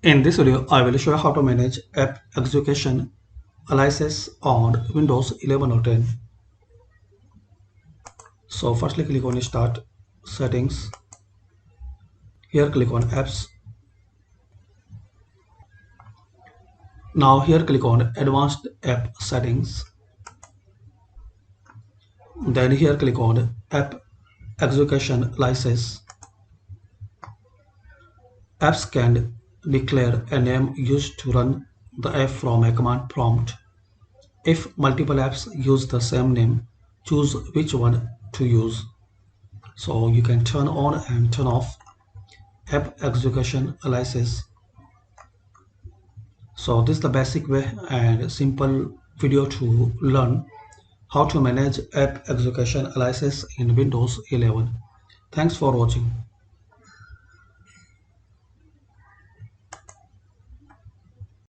In this video, I will show you how to manage app execution aliases on Windows 11 or 10. So firstly click on Start Settings. Here click on Apps. Now here click on Advanced App Settings. Then here click on App Execution License. Apps can declare a name used to run the app from a command prompt. If multiple apps use the same name, choose which one to use. So you can turn on and turn off app execution aliases. So this is the basic way and simple video to learn how to manage app execution aliases in Windows 11. Thanks for watching.